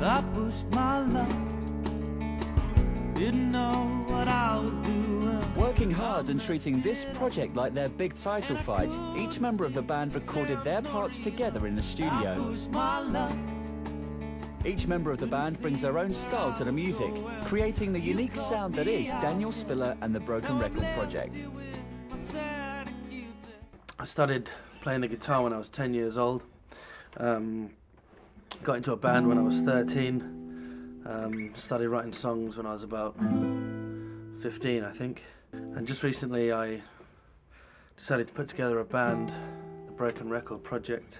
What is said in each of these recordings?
I pushed my luck, didn't know what I was doing. Working hard and treating this project like their big title fight, each member of the band recorded their parts together in the studio. Each member of the band brings their own style to the music, creating the unique sound that is Daniel Spiller and the Broken Record Project. I started playing the guitar when I was 10 years old. Got into a band when I was 13. Started writing songs when I was about 15, I think. And just recently I decided to put together a band, the Broken Record Project.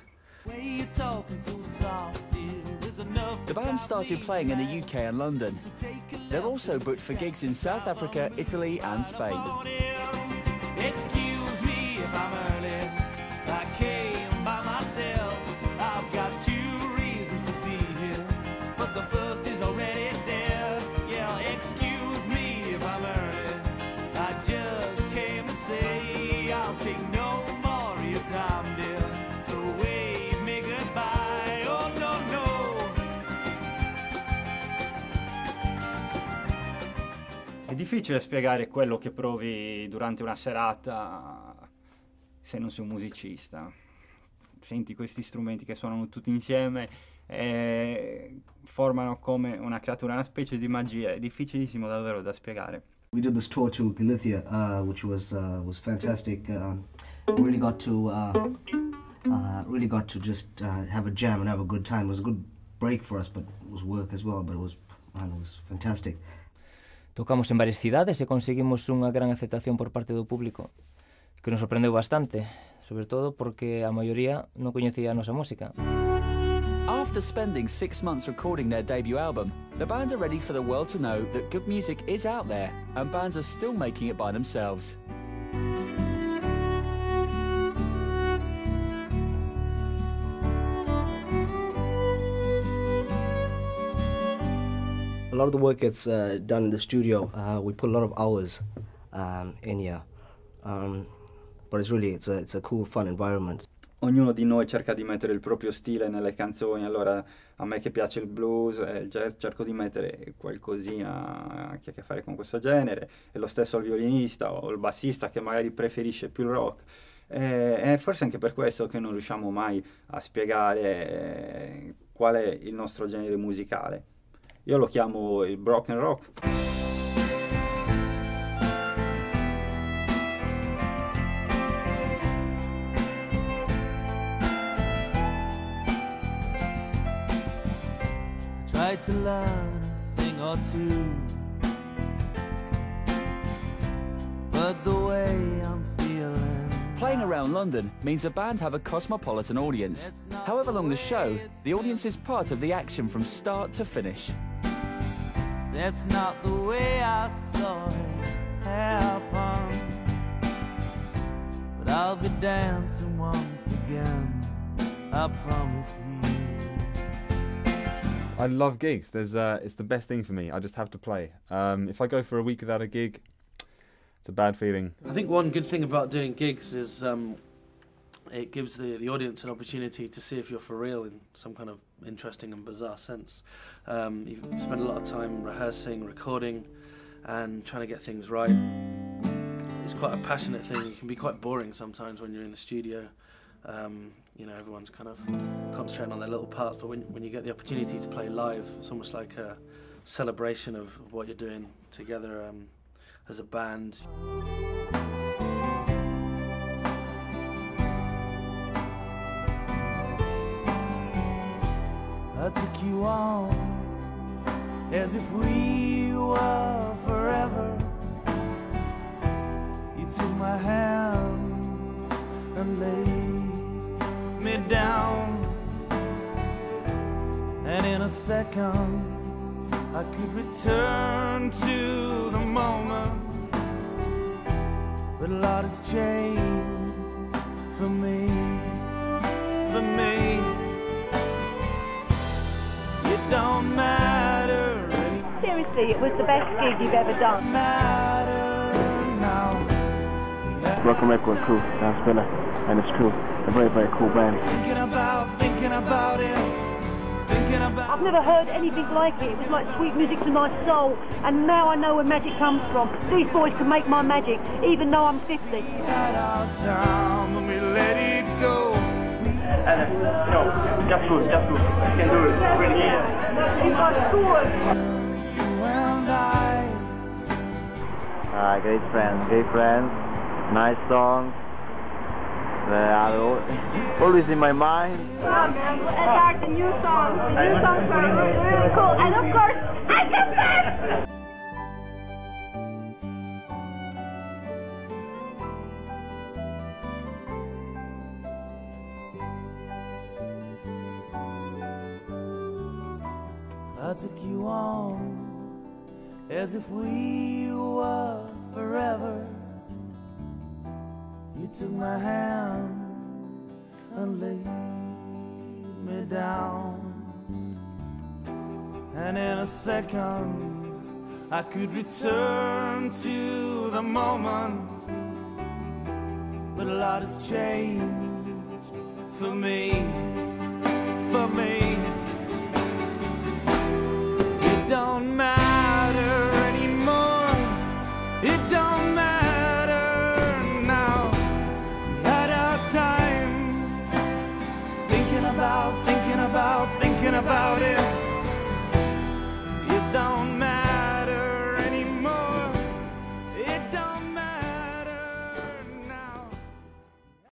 The band started playing in the UK and London. They're also booked for gigs in South Africa, Italy and Spain. Excuse me if I'm early, I came by myself. I've got 2 reasons to be here, but the first is already there. Yeah, excuse me if I'm early, I just came to say I'll take no more of your time, dear. So wave me goodbye, oh no, no. È difficile spiegare quello che provi durante una serata se non sei un musicista. Senti questi strumenti che suonano tutti insieme e formano come una creatura, una specie di magia. È difficilissimo davvero da spiegare. We did this tour to Galicia, which was fantastic. Really got to just have a jam and have a good time. It was a good break for us, but it was work as well. But it was fantastic. Tocamos en varias cidades e conseguimos unha gran aceptación por parte do público, que nos sorprendeu bastante, sobre todo porque a maioría non coñecía a nosa música. After spending 6 months recording their debut album, the band are ready for the world to know that good music is out there and bands are still making it by themselves. A lot of the work gets done in the studio. We put a lot of hours in here, but it's a cool, fun environment. Ognuno di noi cerca di mettere il proprio stile nelle canzoni. Allora, a me che piace il blues e il jazz, cerco di mettere qualcosina che ha a che fare con questo genere, e lo stesso al violinista o il bassista che magari preferisce più il rock. E forse anche per questo che non riusciamo mai a spiegare qual è il nostro genere musicale. Io lo chiamo il broken rock. I tried to learn a thing or two, but the way I'm feeling. Playing around London means a band have a cosmopolitan audience. However long the show, the audience is part of the action from start to finish. That's not the way I saw it happen, but I'll be dancing once again, I promise you. I love gigs. It's the best thing for me. I just have to play. If I go for a week without a gig, it's a bad feeling. I think one good thing about doing gigs is it gives the audience an opportunity to see if you're for real in some kind of interesting and bizarre sense. You spend a lot of time rehearsing, recording, and trying to get things right. It's quite a passionate thing. It can be quite boring sometimes when you're in the studio. You know, everyone's kind of concentrating on their little parts, but when you get the opportunity to play live, it's almost like a celebration of what you're doing together as a band. I took you on as if we were forever. You took my hand and laid me down, and in a second I could return to the moment, but a lot has changed for me, for me. It don't matter. Seriously, it was the best gig you've ever done. Broken Record crew, Dan Spiller and his crew, a very, very cool band. Thinking about it. I've never heard anything like it. It was like sweet music to my soul, and now I know where magic comes from. These boys can make my magic, even though I'm 50. At our time when we let it go. Just good. You can do it. Really. You are good. You and I. Great friends. Nice song. Always in my mind. Start the new song. The new songs are really cool. And of course, I can dance! I took you on as if we were forever. You took my hand and laid me down, and in a second I could return to the moment, but a lot has changed for me. It don't matter anymore, it don't matter now. We had our time thinking about it.